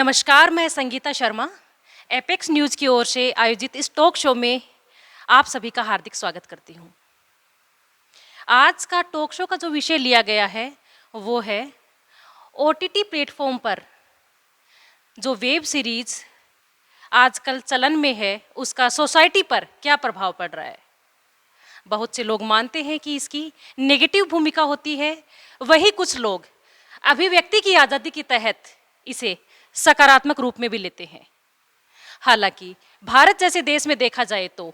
नमस्कार, मैं Sangeeta Sharma apex news की ओर से आयोजित इस टॉक शो में आप सभी का हार्दिक स्वागत करती हूँ। आज का टॉक शो का जो विषय लिया गया है वो है ओटीटी प्लेटफॉर्म पर जो वेब सीरीज आजकल चलन में है उसका सोसाइटी पर क्या प्रभाव पड़ रहा है। बहुत से लोग मानते हैं कि इसकी नेगेटिव भूमिका होती है, वही कुछ लोग अभिव्यक्ति की आज़ादी के तहत इसे सकारात्मक रूप में भी लेते हैं। हालांकि भारत जैसे देश में देखा जाए तो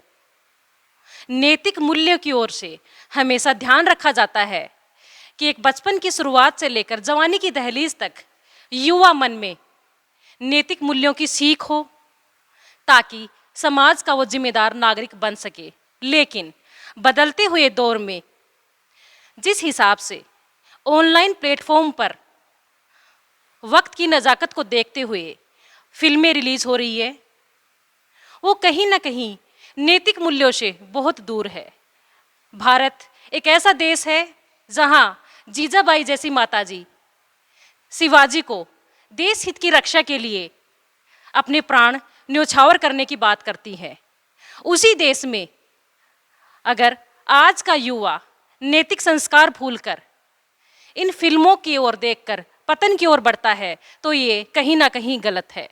नैतिक मूल्यों की ओर से हमेशा ध्यान रखा जाता है कि एक बचपन की शुरुआत से लेकर जवानी की दहलीज तक युवा मन में नैतिक मूल्यों की सीख हो ताकि समाज का वो जिम्मेदार नागरिक बन सके। लेकिन बदलते हुए दौर में जिस हिसाब से ऑनलाइन प्लेटफॉर्म पर वक्त की नज़ाकत को देखते हुए फिल्में रिलीज हो रही है वो कहीं ना कहीं नैतिक मूल्यों से बहुत दूर है। भारत एक ऐसा देश है जहां जीजाबाई जैसी माताजी शिवाजी को देश हित की रक्षा के लिए अपने प्राण न्योछावर करने की बात करती हैं। उसी देश में अगर आज का युवा नैतिक संस्कार भूलकर इन फिल्मों की ओर देखकर पतन की ओर बढ़ता है तो ये कहीं ना कहीं गलत है।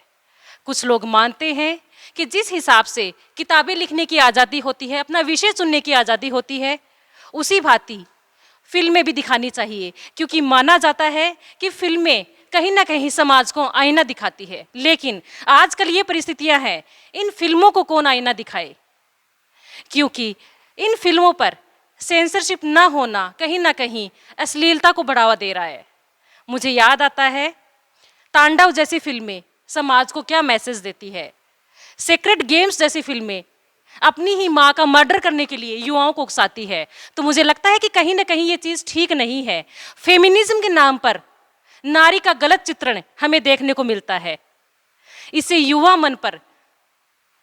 कुछ लोग मानते हैं कि जिस हिसाब से किताबें लिखने की आज़ादी होती है, अपना विषय चुनने की आज़ादी होती है, उसी भांति फिल्में भी दिखानी चाहिए, क्योंकि माना जाता है कि फिल्में कहीं ना कहीं समाज को आईना दिखाती है। लेकिन आजकल ये परिस्थितियां हैं, इन फिल्मों को कौन आईना दिखाए, क्योंकि इन फिल्मों पर सेंसरशिप ना होना कहीं ना कहीं अश्लीलता को बढ़ावा दे रहा है। मुझे याद आता है तांडव जैसी फिल्में समाज को क्या मैसेज देती है। सेक्रेट गेम्स जैसी फिल्में अपनी ही माँ का मर्डर करने के लिए युवाओं को उकसाती है। तो मुझे लगता है कि कहीं ना कहीं ये चीज़ ठीक नहीं है। फेमिनिज्म के नाम पर नारी का गलत चित्रण हमें देखने को मिलता है। इससे युवा मन पर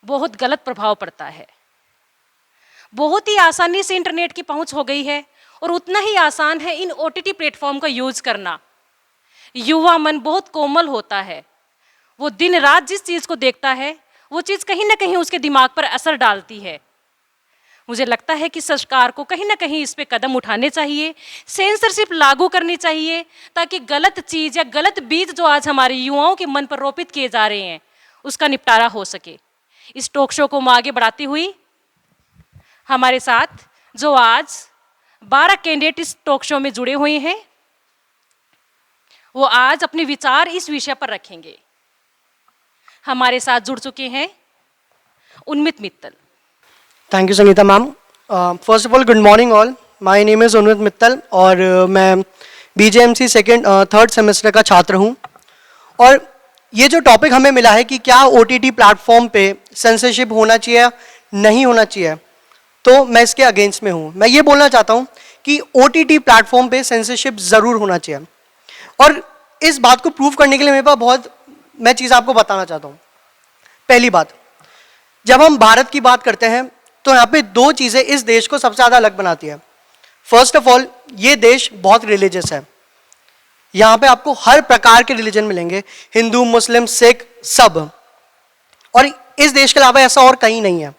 बहुत गलत प्रभाव पड़ता है। बहुत ही आसानी से इंटरनेट की पहुंच हो गई है और उतना ही आसान है इन ओटीटी प्लेटफॉर्म का यूज करना। युवा मन बहुत कोमल होता है, वो दिन रात जिस चीज़ को देखता है वो चीज़ कहीं ना कहीं उसके दिमाग पर असर डालती है। मुझे लगता है कि सरकार को कहीं ना कहीं इस पे कदम उठाने चाहिए, सेंसरशिप लागू करनी चाहिए, ताकि गलत चीज़ या गलत बीज जो आज हमारे युवाओं के मन पर रोपित किए जा रहे हैं उसका निपटारा हो सके। इस टॉक शो को मैं आगे बढ़ाती हुई हमारे साथ जो आज 12 कैंडिडेट इस टॉक शो में जुड़े हुए हैं वो आज अपने विचार इस विषय पर रखेंगे। हमारे साथ जुड़ चुके हैं Unmit Mittal. Thank you Sangeeta ma'am. First of all good morning all, my name is Unmit Mittal और मैं बीजेएमसी थर्ड सेमेस्टर का छात्र हूँ। और ये जो टॉपिक हमें मिला है कि क्या ओटीटी प्लेटफॉर्म पे सेंसरशिप होना चाहिए नहीं होना चाहिए, तो मैं इसके अगेंस्ट में हूँ। मैं ये बोलना चाहता हूँ कि ओटीटी प्लेटफॉर्म पे सेंसरशिप ज़रूर होना चाहिए। और इस बात को प्रूव करने के लिए मेरे पास मैं चीज़ आपको बताना चाहता हूँ। पहली बात, जब हम भारत की बात करते हैं तो यहाँ पे दो चीज़ें इस देश को सबसे ज़्यादा अलग बनाती है। फर्स्ट ऑफ ऑल, ये देश बहुत रिलीजियस है। यहाँ पे आपको हर प्रकार के रिलीजन मिलेंगे, हिंदू, मुस्लिम, सिख, सब। और इस देश के अलावा ऐसा और कहीं नहीं है।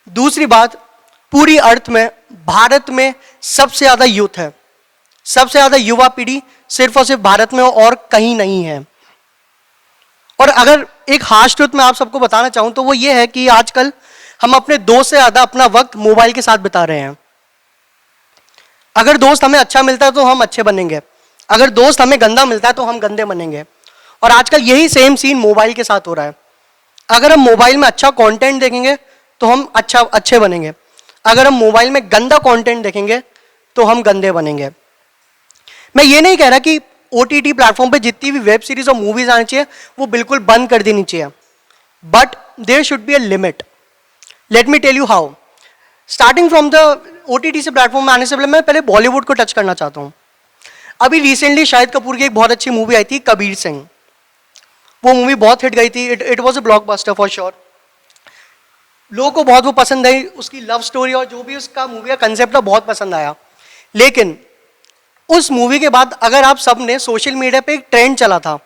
दूसरी बात, पूरी अर्थ में भारत में सबसे ज़्यादा यूथ है, सबसे ज़्यादा युवा पीढ़ी सिर्फ और सिर्फ भारत में और कहीं नहीं है। और अगर एक हार्श ट्रुथ मैं आप सबको बताना चाहूँ तो वो ये है कि आजकल हम अपने दोस्त से ज़्यादा अपना वक्त मोबाइल के साथ बिता रहे हैं। अगर दोस्त हमें अच्छा मिलता है तो हम अच्छे बनेंगे, अगर दोस्त हमें गंदा मिलता है तो हम गंदे बनेंगे। और आजकल यही सेम सीन मोबाइल के साथ हो रहा है। अगर हम मोबाइल में अच्छा कंटेंट देखेंगे तो हम अच्छे बनेंगे, अगर हम मोबाइल में गंदा कंटेंट देखेंगे तो हम गंदे बनेंगे। मैं ये नहीं कह रहा कि ओटीटी प्लेटफॉर्म पे जितनी भी वेब सीरीज और मूवीज आनी चाहिए वो बिल्कुल बंद कर देनी चाहिए, but there should be a limit. Let me tell you how. Starting from the OTT से प्लेटफॉर्म में आने से पहले मैं पहले बॉलीवुड को टच करना चाहता हूँ। अभी रिसेंटली शाहिद कपूर की एक बहुत अच्छी मूवी आई थी, कबीर सिंह। वो मूवी बहुत हिट गई थी, it was a blockbuster for sure. लोगों को बहुत वो पसंद आई, उसकी लव स्टोरी और जो भी उसका मूवी का कंसेप्ट था बहुत पसंद आया। लेकिन उस मूवी के बाद अगर आप सब ने सोशल मीडिया पे एक ट्रेंड चला था,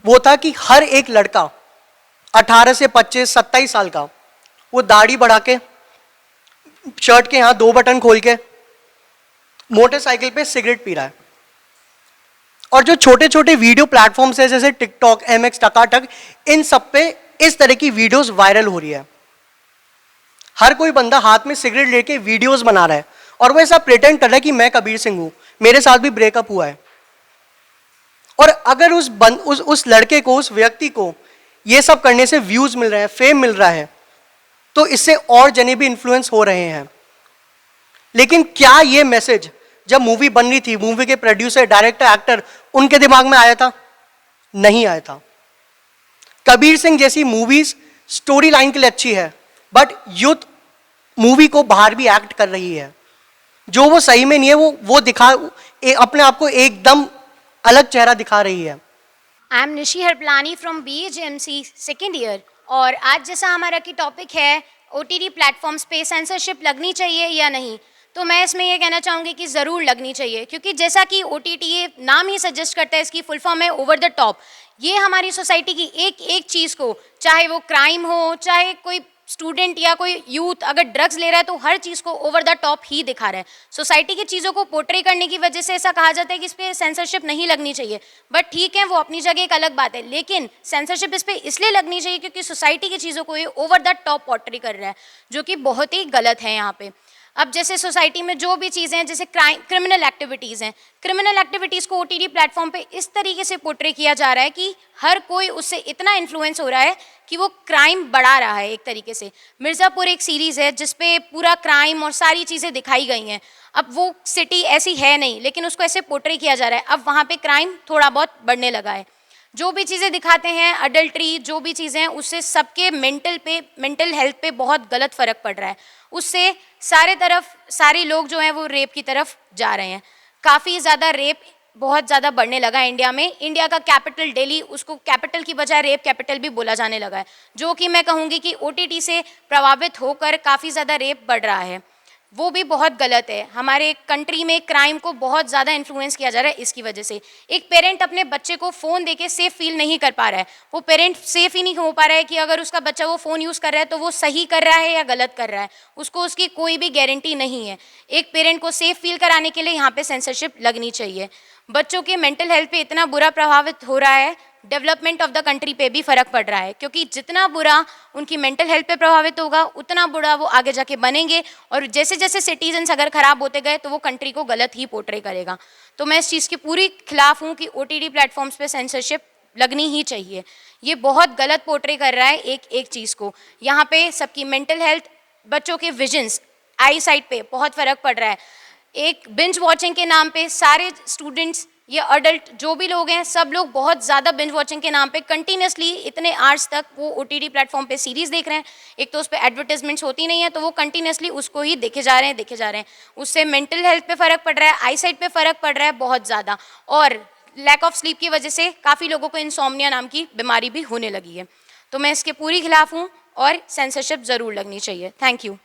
वो था कि हर एक लड़का 18 से 25 27 साल का वो दाढ़ी बढ़ा के, शर्ट के यहाँ 2 बटन खोल के मोटरसाइकिल पे सिगरेट पी रहा है। और जो छोटे छोटे वीडियो प्लेटफॉर्म्स है जैसे टिकटॉक, MX, टकाटक, इन सब पे इस तरह की वीडियोस वायरल हो रही है। हर कोई बंदा हाथ में सिगरेट लेके वीडियोस बना रहा है और वो ऐसा प्रिटेंड कर रहा है कि मैं कबीर सिंह हूं, मेरे साथ भी ब्रेकअप हुआ है। और अगर उस लड़के को, उस व्यक्ति को ये सब करने से व्यूज मिल रहे हैं, फेम मिल रहा है, तो इससे और जने भी इन्फ्लुएंस हो रहे हैं। लेकिन क्या ये मैसेज जब मूवी बन रही थी, मूवी के प्रोड्यूसर, डायरेक्टर, एक्टर, उनके दिमाग में आया था? नहीं आया था। कबीर सिंह जैसी मूवीज स्टोरी लाइन के लिए अच्छी है, बट यूथ मूवी को बाहर भी एक्ट कर रही है, जो वो सही में नहीं है, वो अपने आप को एकदम अलग चेहरा दिखा रही है। I am Nishi Harplani from BHMC second year. और आज जैसा हमारा की टॉपिक है OTT प्लेटफॉर्म्स पे सेंसरशिप लगनी चाहिए या नहीं, तो मैं इसमें ये कहना चाहूँगी कि ज़रूर लगनी चाहिए, क्योंकि जैसा कि OTT ये नाम ही सजेस्ट करता है, इसकी फुल फॉर्म है ओवर द टॉप। ये हमारी सोसाइटी की एक एक चीज़ को, चाहे वो क्राइम हो, चाहे कोई स्टूडेंट या कोई यूथ अगर ड्रग्स ले रहा है, तो हर चीज़ को ओवर द टॉप ही दिखा रहा है। सोसाइटी की चीज़ों को पोर्ट्रे करने की वजह से ऐसा कहा जाता है कि इस पर सेंसरशिप नहीं लगनी चाहिए, बट ठीक है, वो अपनी जगह एक अलग बात है। लेकिन सेंसरशिप इस पर इसलिए लगनी चाहिए क्योंकि सोसाइटी की चीज़ों को ये ओवर द टॉप पोर्ट्रे कर रहा है, जो कि बहुत ही गलत है यहाँ पे। अब जैसे सोसाइटी में जो भी चीज़ें हैं, जैसे क्रिमिनल एक्टिविटीज़ हैं, क्रिमिनल एक्टिविटीज़ को OTT प्लेटफॉर्म पे इस तरीके से पोर्ट्रे किया जा रहा है कि हर कोई उससे इतना इन्फ्लुएंस हो रहा है कि वो क्राइम बढ़ा रहा है एक तरीके से। मिर्ज़ापुर एक सीरीज़ है जिसपे पूरा क्राइम और सारी चीज़ें दिखाई गई हैं। अब वो सिटी ऐसी है नहीं, लेकिन उसको ऐसे पोर्ट्रे किया जा रहा है। अब वहाँ पे क्राइम थोड़ा बहुत बढ़ने लगा है। जो भी चीज़ें दिखाते हैं, अडल्ट्री, जो भी चीज़ें हैं, उससे सबके मेंटल हेल्थ पे बहुत गलत फ़र्क पड़ रहा है। उससे सारे लोग जो हैं वो रेप की तरफ जा रहे हैं। काफ़ी ज़्यादा रेप बहुत ज़्यादा बढ़ने लगा है इंडिया में। इंडिया का कैपिटल दिल्ली, उसको कैपिटल की बजाय रेप कैपिटल भी बोला जाने लगा है, जो कि मैं कहूँगी कि OTT से प्रभावित होकर काफ़ी ज़्यादा रेप बढ़ रहा है। वो भी बहुत गलत है। हमारे कंट्री में क्राइम को बहुत ज़्यादा इन्फ्लुएंस किया जा रहा है इसकी वजह से। एक पेरेंट अपने बच्चे को फ़ोन देके सेफ़ फील नहीं कर पा रहा है। वो पेरेंट सेफ़ ही नहीं हो पा रहा है कि अगर उसका बच्चा वो फ़ोन यूज़ कर रहा है तो वो सही कर रहा है या गलत कर रहा है। उसको उसकी कोई भी गारंटी नहीं है। एक पेरेंट को सेफ़ फील कराने के लिए यहाँ पे सेंसरशिप लगनी चाहिए। बच्चों के मेंटल हेल्थ पे इतना बुरा प्रभावित हो रहा है, डेवलपमेंट ऑफ द कंट्री पे भी फ़र्क पड़ रहा है, क्योंकि जितना बुरा उनकी मेंटल हेल्थ पे प्रभावित होगा, उतना बुरा वो आगे जाके बनेंगे। और जैसे जैसे सिटीजन्स अगर ख़राब होते गए तो वो कंट्री को गलत ही पोर्ट्रे करेगा। तो मैं इस चीज़ की पूरी खिलाफ हूँ कि OTT प्लेटफॉर्म्स पे सेंसरशिप लगनी ही चाहिए। ये बहुत गलत पोर्ट्रे कर रहा है एक एक चीज़ को। यहाँ पे सबकी मेंटल हेल्थ, बच्चों के विजन्स, आई साइट पे बहुत फ़र्क पड़ रहा है। एक बिंज वॉचिंग के नाम पे सारे स्टूडेंट्स या अडल्ट जो भी लोग हैं, सब लोग बहुत ज़्यादा बिंज वॉचिंग के नाम पे कंटिन्यूसली इतने आवर्स तक वो OTT प्लेटफॉर्म पे सीरीज़ देख रहे हैं। एक तो उस पर एडवर्टाइजमेंट्स होती नहीं है, तो वो कंटिन्यूसली उसको ही देखे जा रहे हैं। उससे मेंटल हेल्थ पे फ़र्क पड़ रहा है, आई साइट पे फ़र्क पड़ रहा है बहुत ज़्यादा, और लैक ऑफ स्लीप की वजह से काफ़ी लोगों को इंसोम्निया नाम की बीमारी भी होने लगी है। तो मैं इसके पूरी खिलाफ हूँ और सेंसरशिप ज़रूर लगनी चाहिए। Thank you.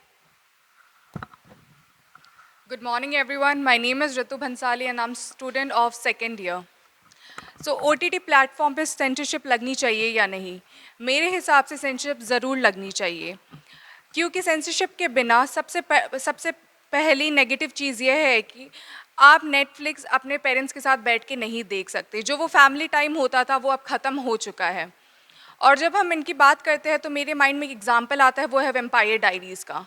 Good morning everyone. My name is Ritu Bhansali and I'm student of second year. So OTT platform पे सेंसरशिप लगनी चाहिए या नहीं? मेरे हिसाब से सेंसरशिप ज़रूर लगनी चाहिए, क्योंकि सेंसरशिप के बिना सबसे पहली नेगेटिव चीज़ यह है कि आप नेटफ्लिक्स अपने पेरेंट्स के साथ बैठ के नहीं देख सकते। जो वो फैमिली टाइम होता था वो अब ख़त्म हो चुका है। और जब हम इनकी बात करते हैं तो मेरे माइंड में एक एग्जाम्पल आता है, वो है वेम्पायर डायरीज़ का।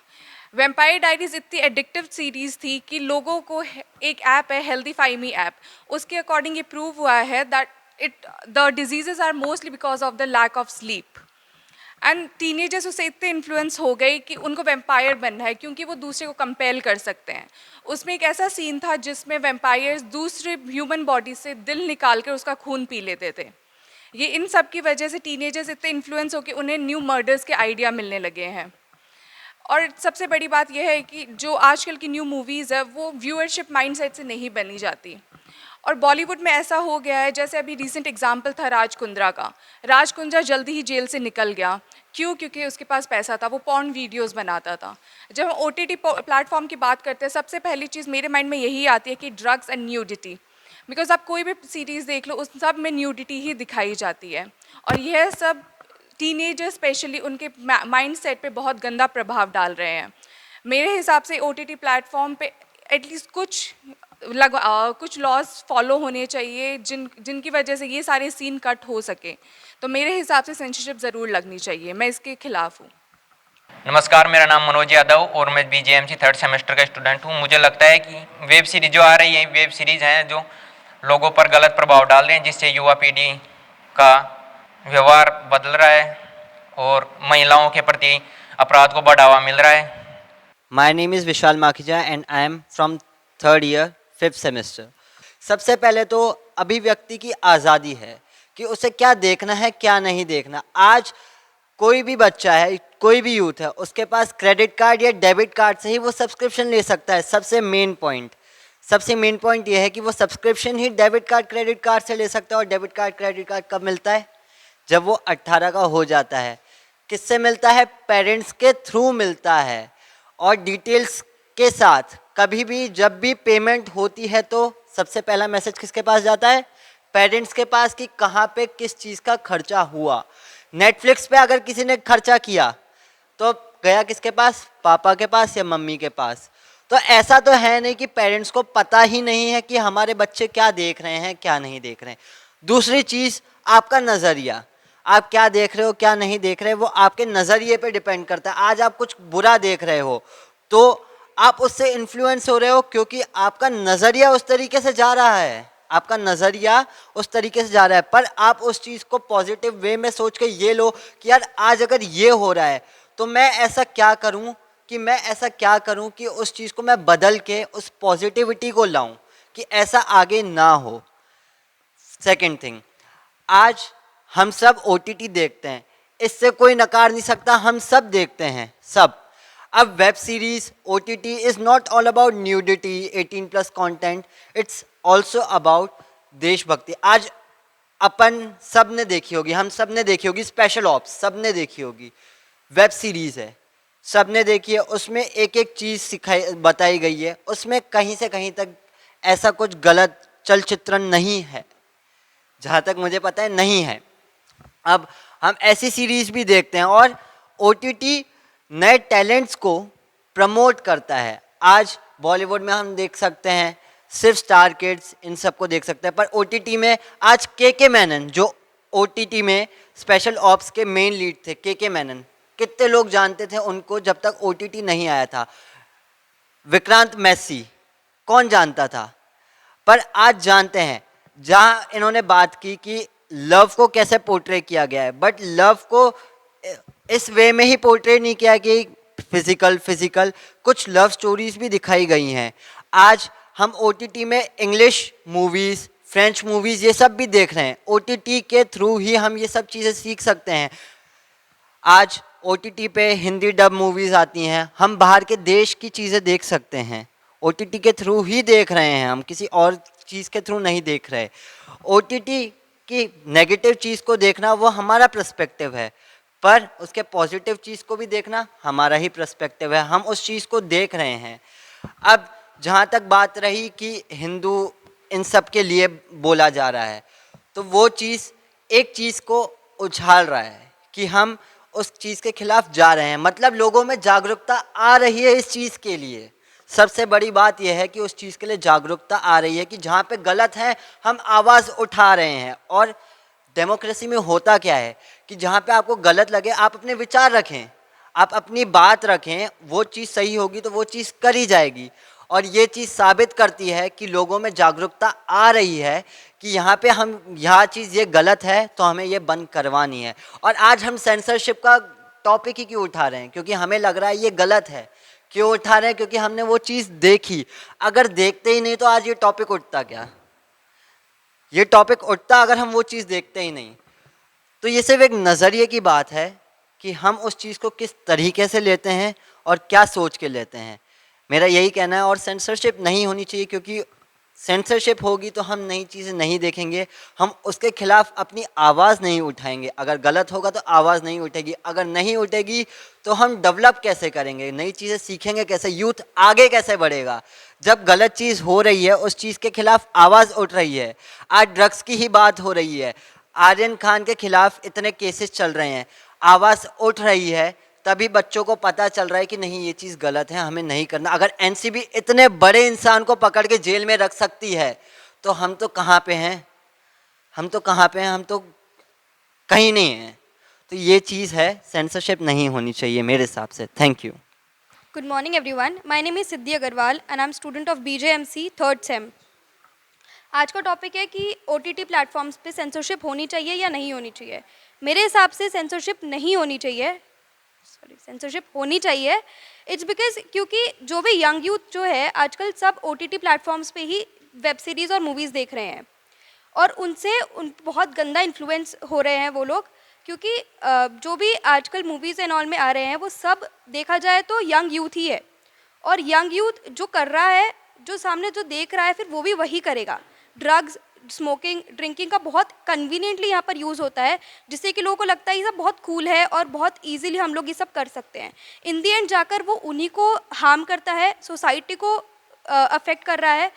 वेम्पायर डायरीज़ इतनी एडिक्टिव सीरीज़ थी कि लोगों को, एक ऐप है हेल्दीफाई मी ऐप, उसके अकॉर्डिंग ये प्रूव हुआ है that the diseases are mostly because of the lack of sleep. And teenagers उससे इतने इन्फ्लुएंस हो गए कि उनको वेम्पायर बनना है, क्योंकि वो दूसरे को कंपेल कर सकते हैं। उसमें एक ऐसा सीन था जिसमें वेम्पायर्स दूसरे ह्यूमन बॉडी से दिल निकाल कर उसका खून पी लेते थे। ये इन सब की वजह से टीनेजर्स इतने इन्फ्लुएंस हो कि उन्हें न्यू मर्डर्स के आइडिया मिलने लगे हैं। और सबसे बड़ी बात यह है कि जो आजकल की न्यू मूवीज़ है वो व्यूअरशिप माइंडसेट से नहीं बनी जाती। और बॉलीवुड में ऐसा हो गया है, जैसे अभी रीसेंट एग्जांपल था राज कुंद्रा का। राज कुंद्रा जल्दी ही जेल से निकल गया। क्यों? क्योंकि उसके पास पैसा था, वो पॉर्न वीडियोस बनाता था। जब हम OTT प्लेटफॉर्म की बात करते हैं, सबसे पहली चीज़ मेरे माइंड में यही आती है कि ड्रग्स एंड न्यूडिटी। बिकॉज आप कोई भी सीरीज़ देख लो उस सब में न्यूडिटी ही दिखाई जाती है, और यह सब टीनेजर स्पेशली उनके माइंड सेट पर बहुत गंदा प्रभाव डाल रहे हैं। मेरे हिसाब से OTT प्लेटफॉर्म पे एटलीस्ट कुछ लॉज फॉलो होने चाहिए जिनकी वजह से ये सारे सीन कट हो सके। तो मेरे हिसाब से सेंसरशिप ज़रूर लगनी चाहिए, मैं इसके खिलाफ हूँ। नमस्कार, मेरा नाम मनोज यादव और मैं BJMC थर्ड सेमेस्टर का स्टूडेंट हूँ। मुझे लगता है कि वेब सीरीज जो आ रही है, वेब सीरीज़ हैं जो लोगों पर गलत प्रभाव डाल रहे हैं, जिससे युवा पीढ़ी का व्यवहार बदल रहा है और महिलाओं के प्रति अपराध को बढ़ावा मिल रहा है। My name is Vishal Makhija and I am from third year, 5th semester. सबसे पहले तो अभिव्यक्ति की आज़ादी है कि उसे क्या देखना है क्या नहीं देखना। आज कोई भी बच्चा है, कोई भी यूथ है, उसके पास क्रेडिट कार्ड या डेबिट कार्ड से ही वो सब्सक्रिप्शन ले सकता है। सबसे मेन पॉइंट ये है कि वो सब्सक्रिप्शन ही डेबिट कार्ड क्रेडिट कार्ड से ले सकता है। और डेबिट कार्ड क्रेडिट कार्ड कब मिलता है? जब वो 18 का हो जाता है। किससे मिलता है? पेरेंट्स के थ्रू मिलता है और डिटेल्स के साथ। कभी भी जब भी पेमेंट होती है तो सबसे पहला मैसेज किसके पास जाता है? पेरेंट्स के पास कि कहाँ पे किस चीज़ का खर्चा हुआ। नेटफ्लिक्स पे अगर किसी ने खर्चा किया तो गया किसके पास? पापा के पास या मम्मी के पास। तो ऐसा तो है नहीं कि पेरेंट्स को पता ही नहीं है कि हमारे बच्चे क्या देख रहे हैं क्या नहीं देख रहे हैं। दूसरी चीज़, आपका नज़रिया, आप क्या देख रहे हो क्या नहीं देख रहे, वो आपके नज़रिए पे डिपेंड करता है। आज आप कुछ बुरा देख रहे हो तो आप उससे इन्फ्लुएंस हो रहे हो क्योंकि आपका नज़रिया उस तरीके से जा रहा है, आपका नज़रिया उस तरीके से जा रहा है। पर आप उस चीज़ को पॉजिटिव वे में सोच के ये लो कि यार आज अगर ये हो रहा है तो मैं ऐसा क्या करूं कि उस चीज़ को मैं बदल के उस पॉजिटिविटी को लाऊं कि ऐसा आगे ना हो। सेकेंड थिंग, आज हम सब OTT देखते हैं, इससे कोई नकार नहीं सकता, हम सब देखते हैं सब। अब web series OTT is not all about nudity 18+ content, it's also about देशभक्ति। आज अपन सब ने देखी होगी, हम सब ने देखी होगी स्पेशल ऑप्स, सब ने देखी होगी। वेब सीरीज़ है, सब ने देखी है, उसमें एक एक चीज़ बताई गई है, उसमें कहीं से कहीं तक ऐसा कुछ गलत चलचित्रण नहीं है, जहाँ तक मुझे पता है नहीं है। अब हम ऐसी सीरीज़ भी देखते हैं और OTT नए टैलेंट्स को प्रमोट करता है। आज बॉलीवुड में हम देख सकते हैं सिर्फ स्टार किड्स, इन सबको देख सकते हैं, पर OTT में आज के मैनन जो OTT में स्पेशल ऑप्स के मेन लीड थे, के मैनन, कितने लोग जानते थे उनको जब तक OTT नहीं आया था। विक्रांत मैसी कौन जानता था, पर आज जानते हैं। जहाँ इन्होंने बात की कि लव को कैसे पोर्ट्रे किया गया है, बट लव को इस वे में ही पोर्ट्रे नहीं किया कि फिजिकल कुछ लव स्टोरीज भी दिखाई गई हैं। आज हम OTT में इंग्लिश मूवीज़, फ्रेंच मूवीज़ ये सब भी देख रहे हैं। OTT के थ्रू ही हम ये सब चीज़ें सीख सकते हैं। आज OTT पे हिंदी डब मूवीज़ आती हैं, हम बाहर के देश की चीज़ें देख सकते हैं। OTT के थ्रू ही देख रहे हैं, हम किसी और चीज़ के थ्रू नहीं देख रहे। OTT की नेगेटिव चीज़ को देखना वो हमारा पर्सपेक्टिव है, पर उसके पॉजिटिव चीज़ को भी देखना हमारा ही पर्सपेक्टिव है। हम उस चीज़ को देख रहे हैं। अब जहाँ तक बात रही कि हिंदू इन सब के लिए बोला जा रहा है, तो वो चीज़ एक चीज़ को उछाल रहा है कि हम उस चीज़ के खिलाफ जा रहे हैं। मतलब लोगों में जागरूकता आ रही है इस चीज़ के लिए। सबसे बड़ी बात यह है कि उस चीज़ के लिए जागरूकता आ रही है कि जहाँ पे गलत है हम आवाज़ उठा रहे हैं। और डेमोक्रेसी में होता क्या है कि जहाँ पे आपको गलत लगे आप अपने विचार रखें, आप अपनी बात रखें, वो चीज़ सही होगी तो वो चीज़ करी जाएगी। और ये चीज़ साबित करती है कि लोगों में जागरूकता आ रही है कि यहाँ पे हम यह चीज़ ये गलत है तो हमें ये बंद करवानी है। और आज हम सेंसरशिप का टॉपिक ही क्यों उठा रहे हैं? क्योंकि हमें लग रहा है ये गलत है। क्यों उठा रहे हैं? क्योंकि हमने वो चीज़ देखी। अगर देखते ही नहीं तो आज ये टॉपिक उठता क्या? ये टॉपिक उठता अगर हम वो चीज़ देखते ही नहीं। तो ये सिर्फ एक नज़रिए की बात है कि हम उस चीज़ को किस तरीके से लेते हैं और क्या सोच के लेते हैं। मेरा यही कहना है। और सेंसरशिप नहीं होनी चाहिए क्योंकि सेंसरशिप होगी तो हम नई चीज़ें नहीं देखेंगे, हम उसके खिलाफ अपनी आवाज़ नहीं उठाएंगे। अगर गलत होगा तो आवाज़ नहीं उठेगी, अगर नहीं उठेगी तो हम डेवलप कैसे करेंगे, नई चीज़ें सीखेंगे कैसे, यूथ आगे कैसे बढ़ेगा। जब गलत चीज़ हो रही है उस चीज़ के खिलाफ आवाज़ उठ रही है। आज ड्रग्स की ही बात हो रही है, आर्यन खान के खिलाफ इतने केसेस चल रहे हैं, आवाज़ उठ रही है, तभी बच्चों को पता चल रहा है कि नहीं ये चीज़ गलत है, हमें नहीं करना। अगर एनसीबी इतने बड़े इंसान को पकड़ के जेल में रख सकती है तो हम तो कहाँ पे हैं, हम तो कहाँ पे हैं, हम तो कहीं नहीं हैं। तो ये चीज़ है, सेंसरशिप नहीं होनी चाहिए मेरे हिसाब से। Thank you. Good morning everyone. My name is Siddhi Agarwal and I'm student of BJMC 3rd SEM. आज का टॉपिक है कि OTT प्लेटफॉर्म्स पे सेंसरशिप होनी चाहिए या नहीं होनी चाहिए। मेरे हिसाब से सेंसरशिप नहीं होनी चाहिए, सेंसरशिप होनी चाहिए। इट्स बिकॉज क्योंकि जो भी यंग यूथ जो है आजकल सब OTT प्लेटफॉर्म्स पे ही वेब सीरीज़ और मूवीज़ देख रहे हैं और उनसे बहुत गंदा इन्फ्लुएंस हो रहे हैं वो लोग, क्योंकि जो भी आजकल मूवीज़ एंड ऑल में आ रहे हैं वो सब देखा जाए तो यंग यूथ ही है। और यंग यूथ जो कर रहा है, जो सामने जो देख रहा है, फिर वो भी वही करेगा। ड्रग्स, स्मोकिंग, ड्रिंकिंग का बहुत कन्वीनियंटली यहाँ पर यूज़ होता है, जिससे कि लोगों को लगता है ये सब बहुत कूल है और बहुत ईजिली हम लोग ये सब कर सकते हैं। इन दी एंड जाकर वो उन्हीं को हार्म करता है, सोसाइटी को अफेक्ट कर रहा है।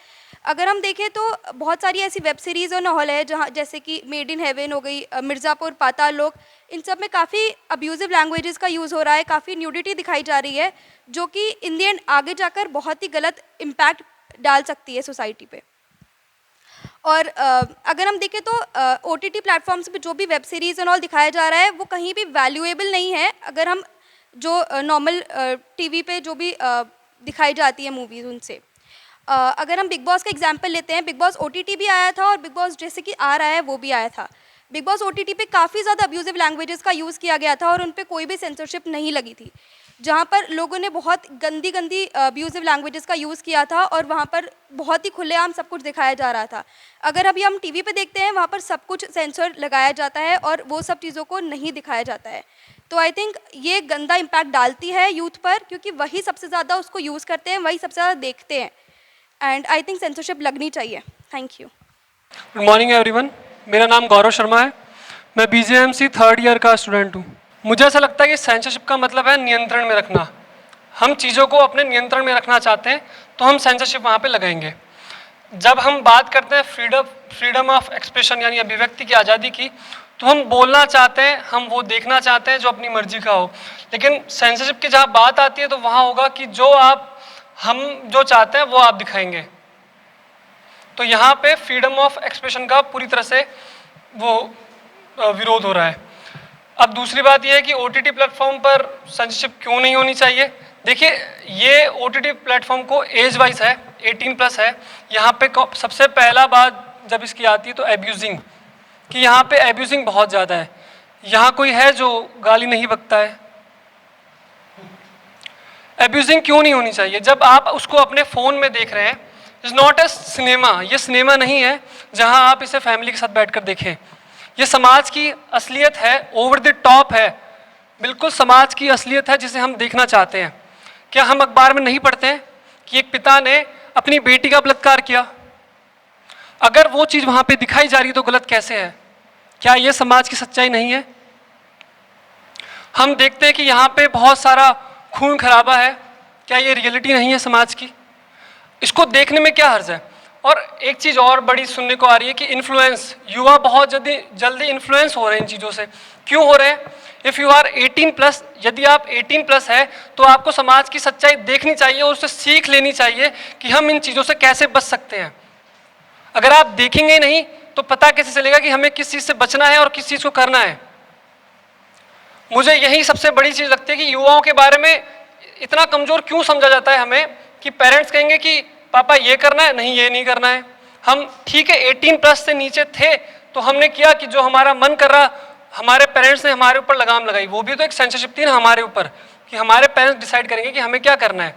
अगर हम देखें तो बहुत सारी ऐसी वेब सीरीज़ और हॉल है जहाँ, जैसे कि मेड इन हेवन हो गई, मिर्ज़ापुर, पाताल लोक, इन सब में काफ़ी अब्यूज़िव लैंग्वेजेस का यूज़ हो रहा है, काफ़ी न्यूडिटी दिखाई जा रही है, जो कि इन दी एंड आगे जाकर बहुत ही गलत इम्पैक्ट डाल सकती है सोसाइटी पे। और अगर हम देखें तो OTT प्लेटफॉर्म्स पे जो भी वेब सीरीज़ एंड ऑल दिखाया जा रहा है वो कहीं भी वैल्यूएबल नहीं है। अगर हम जो नॉर्मल टीवी पे जो भी दिखाई जाती है मूवीज़ उनसे, अगर हम बिग बॉस का एग्जांपल लेते हैं, बिग बॉस OTT भी आया था और बिग बॉस जैसे कि आ रहा है वो भी आया था। बिग बॉस OTT पे काफ़ी ज़्यादा अब्यूजिव लैंग्वेजेस का यूज़ किया गया था और उन पे कोई भी सेंसरशिप नहीं लगी थी, जहाँ पर लोगों ने बहुत गंदी अब्यूजिव लैंग्वेजेस का यूज़ किया था और वहाँ पर बहुत ही खुलेआम सब कुछ दिखाया जा रहा था। अगर अभी हम टीवी पे देखते हैं वहाँ पर सब कुछ सेंसर लगाया जाता है और वो सब चीज़ों को नहीं दिखाया जाता है। तो आई थिंक ये गंदा इम्पैक्ट डालती है यूथ पर, क्योंकि वही सबसे ज़्यादा उसको यूज़ करते हैं, वही सबसे ज़्यादा देखते हैं। एंड आई थिंक सेंसरशिप लगनी चाहिए। Thank you. Good morning everyone, मेरा नाम गौरव शर्मा है। मैं BJMC 3rd ईयर का स्टूडेंट हूँ। मुझे ऐसा लगता है कि सेंसरशिप का मतलब है नियंत्रण में रखना। हम चीज़ों को अपने नियंत्रण में रखना चाहते हैं तो हम सेंसरशिप वहाँ पे लगाएंगे। जब हम बात करते हैं फ्रीडम ऑफ एक्सप्रेशन यानी अभिव्यक्ति की आज़ादी की, तो हम बोलना चाहते हैं, हम वो देखना चाहते हैं जो अपनी मर्जी का हो। लेकिन सेंसरशिप की जहाँ बात आती है तो वहाँ होगा कि हम जो चाहते हैं वो आप दिखाएंगे। तो यहाँ पे फ्रीडम ऑफ एक्सप्रेशन का पूरी तरह से वो विरोध हो रहा है। अब दूसरी बात यह है कि OTT प्लेटफॉर्म पर सेंसरशिप क्यों नहीं होनी चाहिए। देखिए, ये OTT प्लेटफॉर्म को एज वाइज है, 18+ है। यहाँ पे सबसे पहला बात जब इसकी आती है तो एब्यूजिंग, कि यहाँ पे एब्यूजिंग बहुत ज़्यादा है। यहाँ कोई है जो गाली नहीं बकता है? एब्यूजिंग क्यों नहीं होनी चाहिए? जब आप उसको अपने फ़ोन में देख रहे हैं, इज़ नॉट ए सिनेमा, ये सिनेमा नहीं है जहाँ आप इसे फैमिली के साथ बैठकर देखें। ये समाज की असलियत है, ओवर द टॉप है, बिल्कुल समाज की असलियत है जिसे हम देखना चाहते हैं। क्या हम अखबार में नहीं पढ़ते हैं कि एक पिता ने अपनी बेटी का बलात्कार किया? अगर वो चीज़ वहाँ पे दिखाई जा रही है तो गलत कैसे है? क्या ये समाज की सच्चाई नहीं है? हम देखते हैं कि यहाँ पे बहुत सारा खून खराबा है, क्या ये रियलिटी नहीं है समाज की? इसको देखने में क्या हर्ज है? और एक चीज़ और बड़ी सुनने को आ रही है कि इन्फ्लुएंस, युवा बहुत जल्दी इन्फ्लुएंस हो रहे हैं इन चीज़ों से। क्यों हो रहे हैं? इफ़ यू आर 18+, यदि आप 18+ है तो आपको समाज की सच्चाई देखनी चाहिए और उससे सीख लेनी चाहिए कि हम इन चीज़ों से कैसे बच सकते हैं। अगर आप देखेंगे नहीं तो पता कैसे चलेगा कि हमें किस चीज़ से बचना है और किस चीज़ को करना है। मुझे यही सबसे बड़ी चीज़ लगती है कि युवाओं के बारे में इतना कमज़ोर क्यों समझा जाता है हमें, कि पेरेंट्स कहेंगे कि पापा ये करना है, नहीं ये नहीं करना है। हम ठीक है 18+ से नीचे थे तो हमने किया कि जो हमारा मन कर रहा, हमारे पेरेंट्स ने हमारे ऊपर लगाम लगाई, वो भी तो एक सेंसरशिप थी ना हमारे ऊपर, कि हमारे पेरेंट्स डिसाइड करेंगे कि हमें क्या करना है।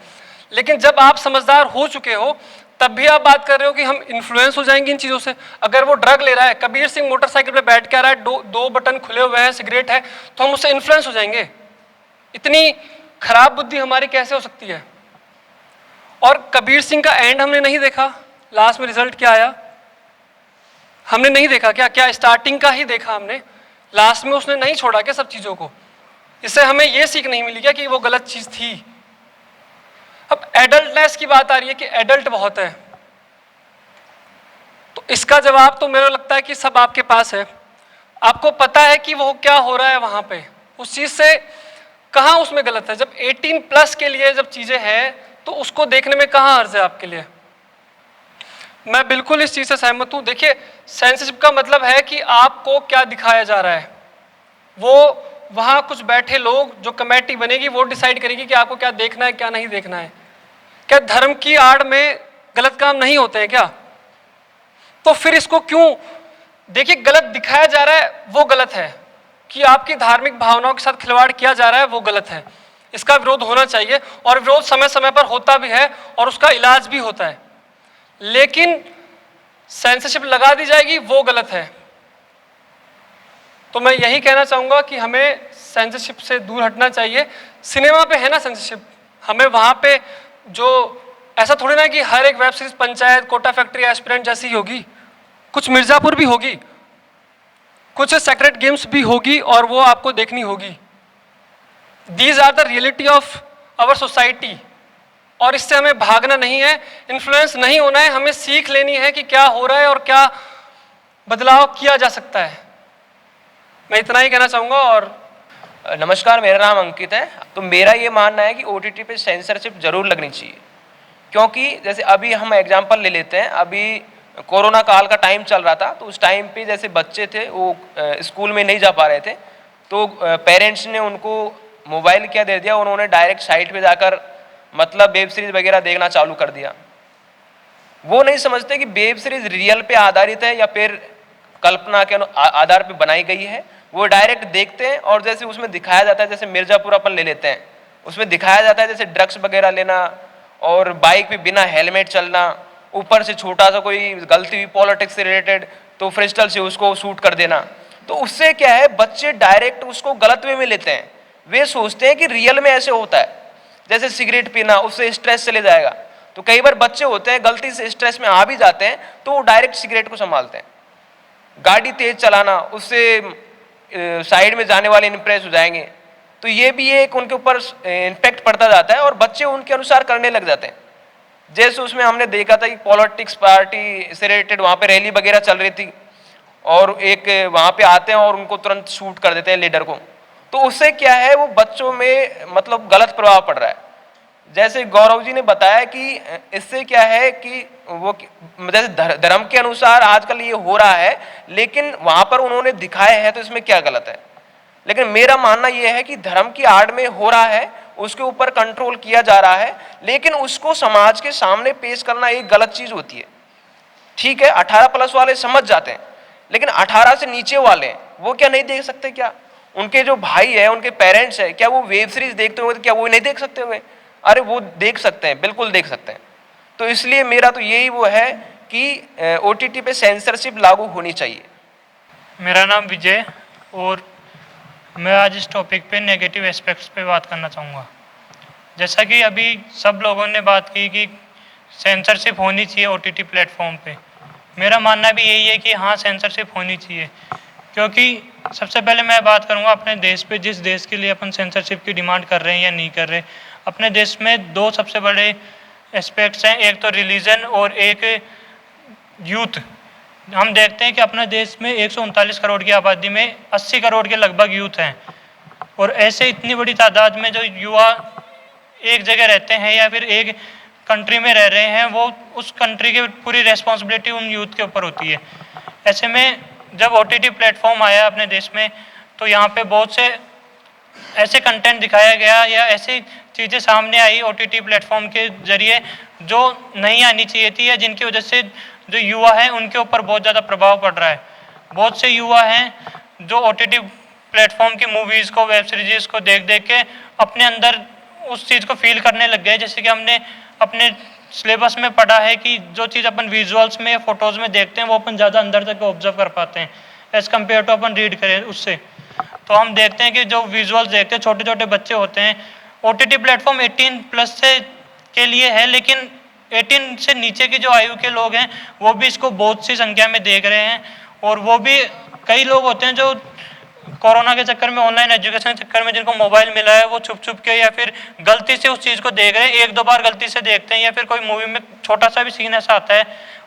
लेकिन जब आप समझदार हो चुके हो तब भी आप बात कर रहे हो कि हम इन्फ्लुएंस हो जाएंगे इन चीज़ों से। अगर वो ड्रग ले रहा है, कबीर सिंह मोटरसाइकिल पे बैठ के आ रहा है, दो बटन खुले हुए हैं, सिगरेट है, तो हम उससे इन्फ्लुएंस हो जाएंगे। इतनी खराब बुद्धि हमारी कैसे हो सकती है? और कबीर सिंह का एंड हमने नहीं देखा, लास्ट में रिजल्ट क्या आया हमने नहीं देखा क्या? क्या स्टार्टिंग का ही देखा हमने? लास्ट में उसने नहीं छोड़ा क्या सब चीज़ों को? इससे हमें ये सीख नहीं मिली क्या कि वो गलत चीज़ थी? अब एडल्टनेस की बात आ रही है कि एडल्ट बहुत है, तो इसका जवाब तो मेरे को लगता है कि सब आपके पास है। आपको पता है कि वो क्या हो रहा है वहाँ पे, उस चीज़ से कहाँ उसमें गलत है। जब 18+ के लिए जब चीज़ें हैं तो उसको देखने में कहाँ अर्ज है आपके लिए? मैं बिल्कुल इस चीज़ से सहमत हूँ। देखिए, सेंसरशिप का मतलब है कि आपको क्या दिखाया जा रहा है, वो वहाँ कुछ बैठे लोग, जो कमेटी बनेगी वो डिसाइड करेगी कि आपको क्या देखना है क्या नहीं देखना है। क्या धर्म की आड़ में गलत काम नहीं होते हैं क्या? तो फिर इसको क्यों, देखिए गलत दिखाया जा रहा है वो गलत है, कि आपकी धार्मिक भावनाओं के साथ खिलवाड़ किया जा रहा है वो गलत है। इसका विरोध होना चाहिए और विरोध समय समय पर होता भी है और उसका इलाज भी होता है। लेकिन सेंसरशिप लगा दी जाएगी वो गलत है। तो मैं यही कहना चाहूँगा कि हमें सेंसरशिप से दूर हटना चाहिए। सिनेमा पे है ना सेंसरशिप, हमें वहाँ पे जो ऐसा थोड़ी ना कि हर एक web series Panchayat, Kota factory, aspirant जैसी ही होगी, कुछ मिर्ज़ापुर भी होगी, कुछ सेक्रेट गेम्स भी होगी और वो आपको देखनी होगी। These are the reality of our society और इससे हमें भागना नहीं है, इन्फ्लुएंस नहीं होना है, हमें सीख लेनी है कि क्या हो रहा है और क्या बदलाव किया जा सकता है। मैं इतना ही कहना चाहूँगा। और नमस्कार, मेरा नाम अंकित है। तो मेरा ये मानना है कि OTT पे सेंसरशिप जरूर लगनी चाहिए, क्योंकि जैसे अभी हम एग्जांपल ले लेते हैं, अभी कोरोना काल का टाइम चल रहा था, तो उस टाइम पे जैसे बच्चे थे वो स्कूल में नहीं जा पा रहे थे, तो पेरेंट्स ने उनको मोबाइल क्या दे दिया, उन्होंने डायरेक्ट साइट पे जाकर मतलब वेब सीरीज वगैरह देखना चालू कर दिया। वो नहीं समझते कि वेब सीरीज रियल पे आधारित है या फिर कल्पना के आधार पे बनाई गई है। वो डायरेक्ट देखते हैं और जैसे उसमें दिखाया जाता है, जैसे मिर्ज़ापुर अपन ले लेते हैं, उसमें दिखाया जाता है जैसे ड्रग्स वगैरह लेना और बाइक पे बिना हेलमेट चलना, ऊपर से छोटा सा कोई गलती हुई पॉलिटिक्स से रिलेटेड तो फ्रिस्टल से उसको शूट कर देना। तो उससे क्या है, बच्चे डायरेक्ट उसको गलत वे में लेते हैं। वे सोचते हैं कि रियल में ऐसे होता है, जैसे सिगरेट पीना, उससे स्ट्रेस चले जाएगा। तो कई बार बच्चे होते हैं गलती से स्ट्रेस में आ भी जाते हैं तो वो डायरेक्ट सिगरेट को संभालते हैं। गाड़ी तेज चलाना, उससे साइड में जाने वाले इंप्रेस हो जाएंगे, तो ये भी एक उनके ऊपर इम्पैक्ट पड़ता जाता है और बच्चे उनके अनुसार करने लग जाते हैं। जैसे उसमें हमने देखा था कि पॉलिटिक्स पार्टी से रिलेटेड वहाँ पे रैली वगैरह चल रही थी और एक वहाँ पे आते हैं और उनको तुरंत शूट कर देते हैं लीडर को। तो उससे क्या है, वो बच्चों में मतलब गलत प्रभाव पड़ रहा है। जैसे गौरव जी ने बताया कि इससे क्या है कि वो जैसे धर्म के अनुसार आजकल ये हो रहा है, लेकिन वहाँ पर उन्होंने दिखाया है तो इसमें क्या गलत है। लेकिन मेरा मानना ये है कि धर्म की आड़ में हो रहा है, उसके ऊपर कंट्रोल किया जा रहा है, लेकिन उसको समाज के सामने पेश करना एक गलत चीज़ होती है। ठीक है, 18+ वाले समझ जाते हैं, लेकिन 18 से नीचे वाले वो क्या नहीं देख सकते क्या? उनके जो भाई है, उनके पेरेंट्स है, क्या वो वेब सीरीज देखते हुए क्या वो नहीं देख सकते हुए? अरे वो देख सकते हैं, बिल्कुल देख सकते हैं। तो इसलिए मेरा तो यही वो है कि OTT पे सेंसरशिप लागू होनी चाहिए। मेरा नाम विजय और मैं आज इस टॉपिक पे नेगेटिव एस्पेक्ट्स पे बात करना चाहूँगा। जैसा कि अभी सब लोगों ने बात की कि सेंसरशिप होनी चाहिए OTT प्लेटफॉर्म पे, मेरा मानना भी यही है कि हाँ सेंसरशिप होनी चाहिए। क्योंकि सबसे पहले मैं बात करूँगा अपने देश पे, जिस देश के लिए अपन सेंसरशिप की डिमांड कर रहे हैं या नहीं कर रहे। अपने देश में दो सबसे बड़े एस्पेक्ट्स हैं, एक तो रिलीजन और एक यूथ। हम देखते हैं कि अपने देश में 139 करोड़ की आबादी में 80 करोड़ के लगभग यूथ हैं, और ऐसे इतनी बड़ी तादाद में जो युवा एक जगह रहते हैं या फिर एक कंट्री में रह रहे हैं, वो उस कंट्री की पूरी रेस्पॉन्सिबिलिटी उन यूथ के ऊपर होती है। ऐसे में जब OTT प्लेटफॉर्म आया अपने देश में, तो यहाँ पे बहुत से ऐसे कंटेंट दिखाया गया या ऐसी चीज़ें सामने आई OTT प्लेटफॉर्म के ज़रिए जो नहीं आनी चाहिए थी, या जिनकी वजह से जो युवा हैं उनके ऊपर बहुत ज़्यादा प्रभाव पड़ रहा है। बहुत से युवा हैं जो OTT प्लेटफॉर्म की मूवीज़ को, वेब सीरीज़ को देख देख के अपने अंदर उस चीज़ को फील करने लग गए। जैसे कि हमने अपने सिलेबस में पढ़ा है कि जो चीज़ अपन विजुअल्स में या फोटोज़ में देखते हैं वो अपन ज़्यादा अंदर तक ऑब्जर्व कर पाते हैं एज़ कम्पेयर टू अपन रीड करें उससे। तो हम देखते हैं कि जो विजुअल्स देखते हैं, छोटे छोटे बच्चे होते हैं। OTT प्लेटफॉर्म 18+ से के लिए है, लेकिन 18 से नीचे की जो आयु के लोग हैं वो भी इसको बहुत सी संख्या में देख रहे हैं। और वो भी कई लोग होते हैं जो कोरोना के चक्कर में, ऑनलाइन एजुकेशन के चक्कर में जिनको मोबाइल मिला है, वो छुप छुप के या फिर गलती से उस चीज़ को देख रहे हैं। एक दो बार गलती से देखते हैं या फिर कोई मूवी में छोटा सा भी सीन ऐसा आता है,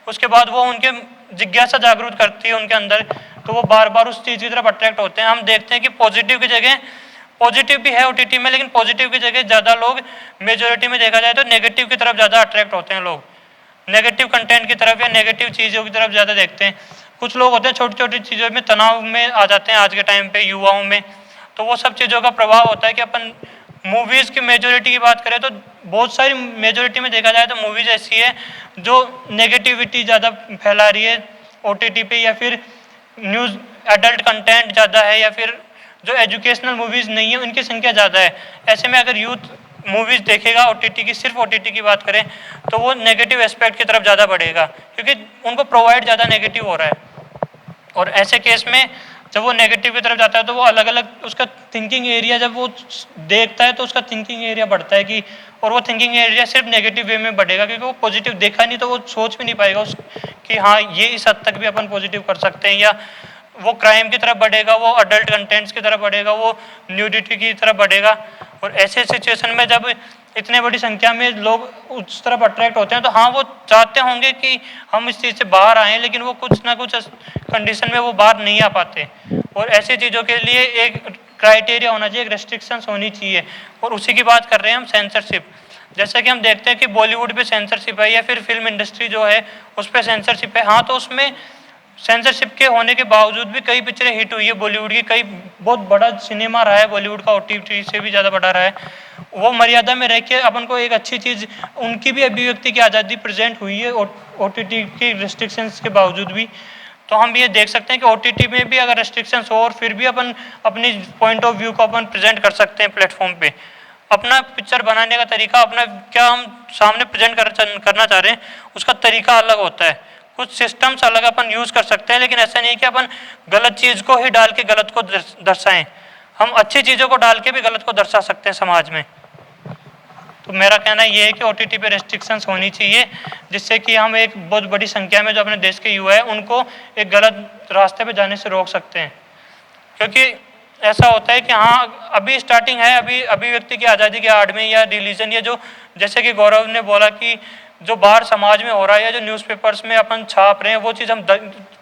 उसके बाद वो उनके जिज्ञासा जागरूक करती है उनके अंदर, तो वो बार बार उस चीज़ की तरफ अट्रैक्ट होते हैं। हम देखते हैं कि पॉजिटिव की जगह, पॉजिटिव भी है ओटीटी में, लेकिन पॉजिटिव की जगह ज़्यादा लोग, मेजोरिटी में देखा जाए तो नेगेटिव की तरफ ज़्यादा अट्रैक्ट होते हैं। लोग नेगेटिव कंटेंट की तरफ या नेगेटिव चीज़ों की तरफ ज़्यादा देखते हैं। कुछ लोग होते हैं छोटी छोटी चीज़ों में तनाव में आ जाते हैं आज के टाइम पे युवाओं में, तो वो सब चीज़ों का प्रभाव होता है कि अपन मूवीज़ की मेजोरिटी की बात करें तो बहुत सारी मेजोरिटी में देखा जाए तो मूवीज़ ऐसी है जो नेगेटिविटी ज़्यादा फैला रही है ओटीटी पे, या फिर न्यूज़ एडल्ट कंटेंट ज़्यादा है, या फिर जो एजुकेशनल मूवीज़ नहीं है उनकी संख्या ज़्यादा है। ऐसे में अगर यूथ मूवीज़ देखेगा ओटीटी की, सिर्फ ओटीटी की बात करें तो वो नेगेटिव एस्पेक्ट की तरफ ज़्यादा बढ़ेगा, क्योंकि उनको प्रोवाइड ज़्यादा नेगेटिव हो रहा है। और ऐसे केस में जब वो नेगेटिव की तरफ जाता है तो वो अलग अलग उसका थिंकिंग एरिया, जब वो देखता है तो उसका थिंकिंग एरिया बढ़ता है कि, और वो थिंकिंग एरिया सिर्फ नेगेटिव वे में बढ़ेगा, क्योंकि वो पॉजिटिव देखा नहीं तो वो सोच भी नहीं पाएगा उस कि हाँ ये इस हद तक भी अपन पॉजिटिव कर सकते हैं। या वो क्राइम की तरफ बढ़ेगा, वो अडल्ट कंटेंट्स की तरफ बढ़ेगा, वो न्यूडिटी की तरफ बढ़ेगा। और ऐसे सिचुएशन में जब इतने बड़ी संख्या में लोग उस तरफ अट्रैक्ट होते हैं तो हाँ वो चाहते होंगे कि हम इस चीज़ से बाहर आएँ, लेकिन वो कुछ ना कुछ कंडीशन में वो बाहर नहीं आ पाते। और ऐसी चीज़ों के लिए एक क्राइटेरिया होना चाहिए, एक रेस्ट्रिक्शंस होनी चाहिए। और उसी की बात कर रहे हैं हम, सेंसरशिप। जैसा कि हम देखते हैं कि बॉलीवुड पे सेंसरशिप है या फिर फिल्म इंडस्ट्री जो है उस पर सेंसरशिप है, हाँ तो उसमें सेंसरशिप के होने के बावजूद भी कई पिक्चरें हिट हुई है बॉलीवुड की, कई बहुत बड़ा सिनेमा रहा है बॉलीवुड का, ओटीटी से भी ज़्यादा बड़ा रहा है। वो मर्यादा में रह के अपन को एक अच्छी चीज़, उनकी भी अभिव्यक्ति की आज़ादी प्रेजेंट हुई है ओटीटी की रिस्ट्रिक्शंस के बावजूद भी। तो हम ये देख सकते हैं कि ओटीटी में भी अगर रेस्ट्रिक्शंस हो और फिर भी अपन अपनी पॉइंट ऑफ व्यू को अपन प्रेजेंट कर सकते हैं प्लेटफॉर्म पे। अपना पिक्चर बनाने का तरीका, अपना क्या हम सामने प्रेजेंट करना चाह रहे हैं उसका तरीका अलग होता है। कुछ सिस्टम्स अलग अपन यूज़ कर सकते हैं, लेकिन ऐसा नहीं है कि अपन गलत चीज़ को ही डाल के गलत को दर्शाएं। हम अच्छी चीज़ों को डाल के भी गलत को दर्शा सकते हैं समाज में। तो मेरा कहना ये है कि ओटीटी पे रेस्ट्रिक्शंस होनी चाहिए, जिससे कि हम एक बहुत बड़ी संख्या में जो अपने देश के युवा है उनको एक गलत रास्ते पे जाने से रोक सकते हैं। क्योंकि ऐसा होता है कि हाँ अभी स्टार्टिंग है, अभी अभिव्यक्ति की आज़ादी की आड़ में, या रिलीजन, या जो जैसे कि गौरव ने बोला कि जो बाहर समाज में हो रहा है या जो न्यूज़पेपर्स में अपन छाप रहे हैं वो चीज़ हम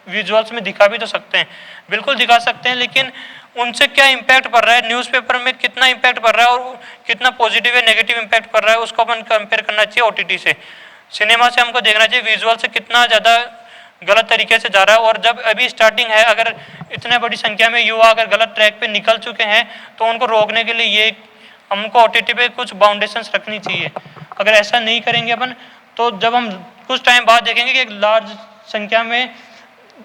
विजुअल्स में दिखा भी तो सकते हैं, बिल्कुल दिखा सकते हैं, लेकिन उनसे क्या इम्पैक्ट पड़ रहा है, न्यूज़पेपर में कितना इम्पैक्ट पड़ रहा है और कितना पॉजिटिव या नेगेटिव इम्पैक्ट पड़ रहा है, उसको अपन कंपेयर करना चाहिए ओटीटी से। सिनेमा से हमको देखना चाहिए विजुअल से कितना ज़्यादा गलत तरीके से जा रहा है। और जब अभी स्टार्टिंग है, अगर इतने बड़ी संख्या में युवा अगर गलत ट्रैक पे निकल चुके हैं तो उनको रोकने के लिए ये हमको ओटीटी पे कुछ बाउंडेशंस रखनी चाहिए। अगर ऐसा नहीं करेंगे अपन तो जब हम कुछ टाइम बाद देखेंगे कि एक लार्ज संख्या में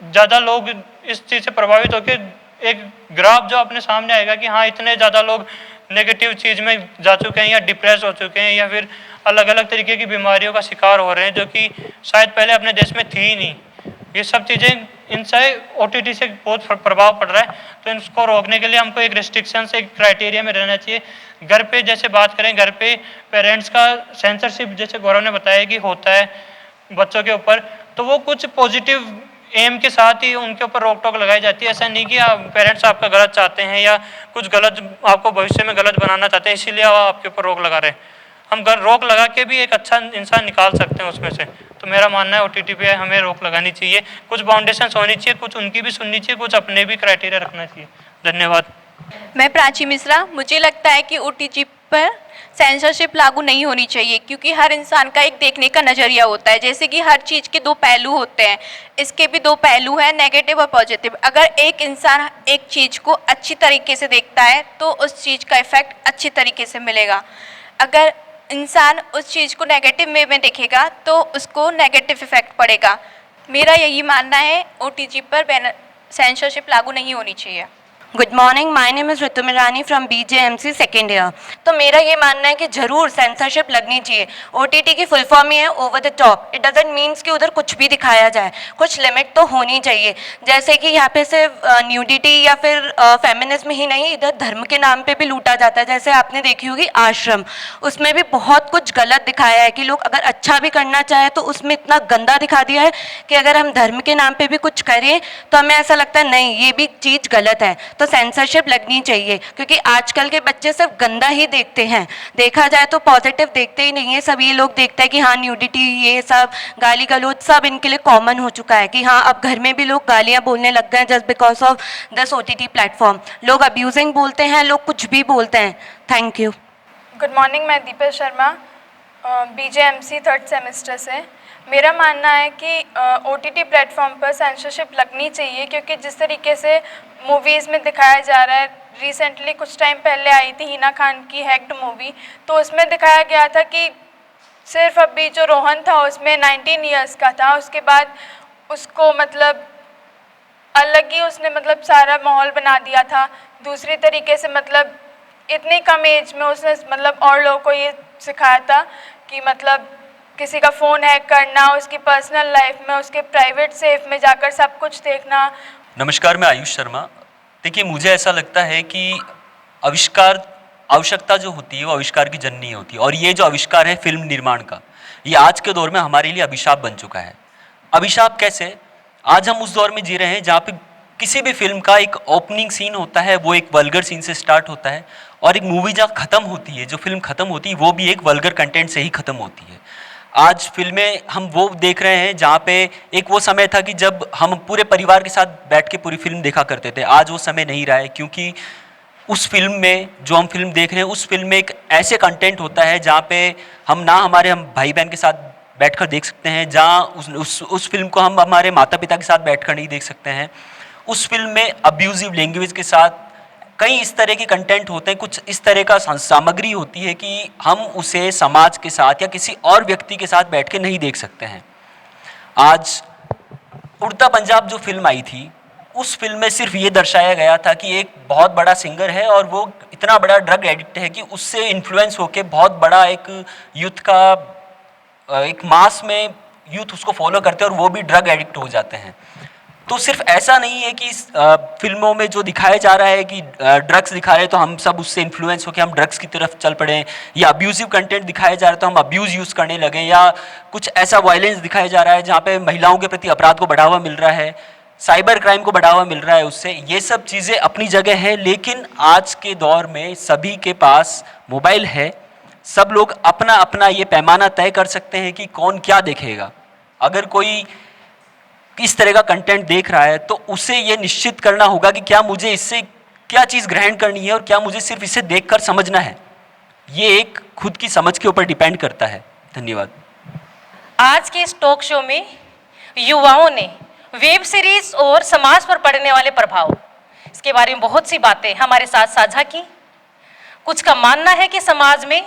ज़्यादा लोग इस चीज़ से प्रभावित होकर एक ग्राफ जो अपने सामने आएगा कि हाँ इतने ज़्यादा लोग नेगेटिव चीज़ में जा चुके हैं या डिप्रेस हो चुके हैं या फिर अलग अलग तरीके की बीमारियों का शिकार हो रहे हैं जो कि शायद पहले अपने देश में थी ही नहीं। ये सब चीज़ें, इनसे ओटीटी से बहुत प्रभाव पड़ रहा है, तो इसको रोकने के लिए हमको एक रिस्ट्रिक्शन से, एक क्राइटेरिया में रहना चाहिए। घर पे जैसे बात करें, घर पे पेरेंट्स का सेंसरशिप जैसे गौरव ने बताया कि होता है बच्चों के ऊपर, तो वो कुछ पॉजिटिव एम के साथ ही उनके ऊपर रोक टोक लगाई जाती है। ऐसा नहीं कि पेरेंट्स आपका गलत चाहते हैं या कुछ गलत आपको भविष्य में गलत बनाना चाहते हैं इसीलिए आपके ऊपर रोक लगा रहे हैं। हम रोक लगा के भी एक अच्छा इंसान निकाल सकते हैं उसमें से। तो मेरा मानना है ओटीटी पे हमें रोक लगानी चाहिए, कुछ बाउंडेशंस होनी चाहिए, कुछ उनकी भी सुननी चाहिए, कुछ अपने भी क्राइटेरिया रखना चाहिए। धन्यवाद। मैं प्राची मिश्रा। मुझे लगता है कि ओटीटी पर सेंसरशिप लागू नहीं होनी चाहिए, क्योंकि हर इंसान का एक देखने का नज़रिया होता है। जैसे कि हर चीज़ के दो पहलू होते हैं, इसके भी दो पहलू हैं, नेगेटिव और पॉजिटिव। अगर एक इंसान एक चीज़ को अच्छी तरीके से देखता है तो उस चीज़ का इफ़ेक्ट अच्छी तरीके से मिलेगा। अगर इंसान उस चीज़ को नेगेटिव वे में देखेगा तो उसको नेगेटिव इफ़ेक्ट पड़ेगा। मेरा यही मानना है, ओटीटी पर सेंसरशिप लागू नहीं होनी चाहिए। Good morning, my name is Ritu Mirani from BJMC second year. तो मेरा ये मानना है कि ज़रूर सेंसरशिप लगनी चाहिए। OTT की फुल फॉर्म ही है over the top. It doesn't means कि उधर कुछ भी दिखाया जाए, कुछ लिमिट तो होनी चाहिए। जैसे कि यहाँ पे सिर्फ न्यूडिटी या फिर फेमिनिज्म ही नहीं, इधर धर्म के नाम पे भी लूटा जाता है। जैसे आपने देखी होगी आश्रम, उसमें भी बहुत कुछ गलत दिखाया है कि लोग अगर अच्छा भी करना चाहे तो उसमें इतना गंदा दिखा दिया है कि अगर हम धर्म के नाम पे भी कुछ करें तो हमें ऐसा लगता है नहीं, ये भी चीज़ गलत है। तो सेंसरशिप लगनी चाहिए, क्योंकि आजकल के बच्चे सिर्फ गंदा ही देखते हैं। देखा जाए तो पॉजिटिव देखते ही नहीं है। सब ये लोग देखते हैं कि हाँ न्यूडिटी, ये सब गाली गलौज सब इनके लिए कॉमन हो चुका है कि हाँ अब घर में भी लोग गालियाँ बोलने लग गए just because of this OTT platform. लोग अब्यूजिंग बोलते हैं, लोग कुछ भी बोलते हैं। Thank you. गुड मॉर्निंग, मैं Deepesh Sharma BJMC third semester से। मेरा मानना है कि OTT प्लेटफॉर्म पर सेंसरशिप लगनी चाहिए, क्योंकि जिस तरीके से मूवीज़ में दिखाया जा रहा है, रिसेंटली कुछ टाइम पहले आई थी हिना खान की हैक्ड मूवी, तो उसमें दिखाया गया था कि सिर्फ अभी जो रोहन था उसमें 19 इयर्स का था, उसके बाद उसको मतलब अलग ही उसने मतलब सारा माहौल बना दिया था। दूसरी तरीके से मतलब इतनी कम एज में उसने मतलब और लोगों को ये सिखाया था कि मतलब किसी का फ़ोन हैक करना, उसकी पर्सनल लाइफ में, उसके प्राइवेट सेफ में जाकर सब कुछ देखना। नमस्कार, मैं आयुष शर्मा। देखिए, मुझे ऐसा लगता है कि आवश्यकता जो होती है वो आविष्कार की जननी होती है, और ये जो आविष्कार है फिल्म निर्माण का, ये आज के दौर में हमारे लिए अभिशाप बन चुका है। अभिशाप कैसे? आज हम उस दौर में जी रहे हैं जहाँ पे किसी भी फिल्म का एक ओपनिंग सीन होता है, वो एक वल्गर सीन से स्टार्ट होता है, और एक मूवी जहाँ ख़त्म होती है, जो फिल्म ख़त्म होती है, वो भी एक वल्गर कंटेंट से ही ख़त्म होती है। आज फिल्में हम वो देख रहे हैं जहाँ पे एक वो समय था कि जब हम पूरे परिवार के साथ बैठ के पूरी फिल्म देखा करते थे। आज वो समय नहीं रहा है, क्योंकि उस फिल्म में जो हम फिल्म देख रहे हैं, उस फिल्म में एक ऐसे कंटेंट होता है जहाँ पे हम हमारे भाई बहन के साथ बैठकर देख सकते हैं, जहाँ उस फिल्म को हम हमारे माता पिता के साथ बैठकर नहीं देख सकते हैं। उस फिल्म में अब्यूजिव लैंग्वेज के साथ कई इस तरह के कंटेंट होते हैं, कुछ इस तरह का सामग्री होती है कि हम उसे समाज के साथ या किसी और व्यक्ति के साथ बैठ के नहीं देख सकते हैं। आज उड़ता पंजाब जो फिल्म आई थी, उस फिल्म में सिर्फ ये दर्शाया गया था कि एक बहुत बड़ा सिंगर है और वो इतना बड़ा ड्रग एडिक्ट है कि उससे इन्फ्लुएंस होके बहुत बड़ा एक यूथ का एक मास में यूथ उसको फॉलो करते हैं और वो भी ड्रग एडिक्ट हो जाते हैं। तो सिर्फ ऐसा नहीं है कि फिल्मों में जो दिखाया जा रहा है कि ड्रग्स दिखा रहे हैं तो हम सब उससे इन्फ्लुएंस होकर हम ड्रग्स की तरफ चल पड़े, या अब्यूजिव कंटेंट दिखाया जा रहा है तो हम अब्यूज़ यूज़ करने लगे, या कुछ ऐसा वायलेंस दिखाया जा रहा है जहाँ पे महिलाओं के प्रति अपराध को बढ़ावा मिल रहा है, साइबर क्राइम को बढ़ावा मिल रहा है उससे। ये सब चीज़ें अपनी जगह है, लेकिन आज के दौर में सभी के पास मोबाइल है। सब लोग अपना अपना ये पैमाना तय कर सकते हैं कि कौन क्या देखेगा। अगर कोई इस तरह का कंटेंट देख रहा है तो उसे ये निश्चित करना होगा कि क्या मुझे इससे क्या चीज़ ग्रहण करनी है और क्या मुझे सिर्फ इसे देखकर समझना है। ये एक खुद की समझ के ऊपर डिपेंड करता है। धन्यवाद। आज के इस टॉक शो में युवाओं ने वेब सीरीज और समाज पर पड़ने वाले प्रभाव, इसके बारे में बहुत सी बातें हमारे साथ साझा की। कुछ का मानना है कि समाज में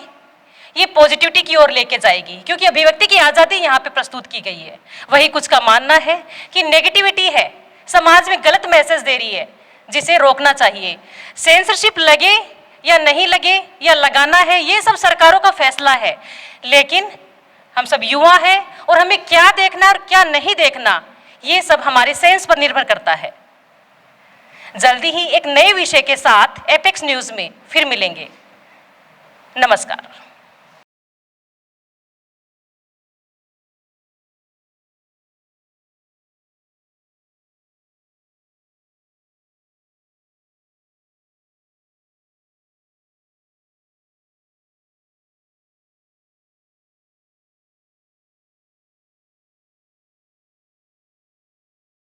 ये पॉजिटिविटी की ओर लेके जाएगी, क्योंकि अभिव्यक्ति की आज़ादी यहाँ पे प्रस्तुत की गई है। वही कुछ का मानना है कि नेगेटिविटी है, समाज में गलत मैसेज दे रही है, जिसे रोकना चाहिए। सेंसरशिप लगे या नहीं लगे या लगाना है, ये सब सरकारों का फैसला है, लेकिन हम सब युवा हैं और हमें क्या देखना और क्या नहीं देखना, ये सब हमारे सेंस पर निर्भर करता है। जल्दी ही एक नए विषय के साथ एपेक्स न्यूज़ में फिर मिलेंगे। नमस्कार।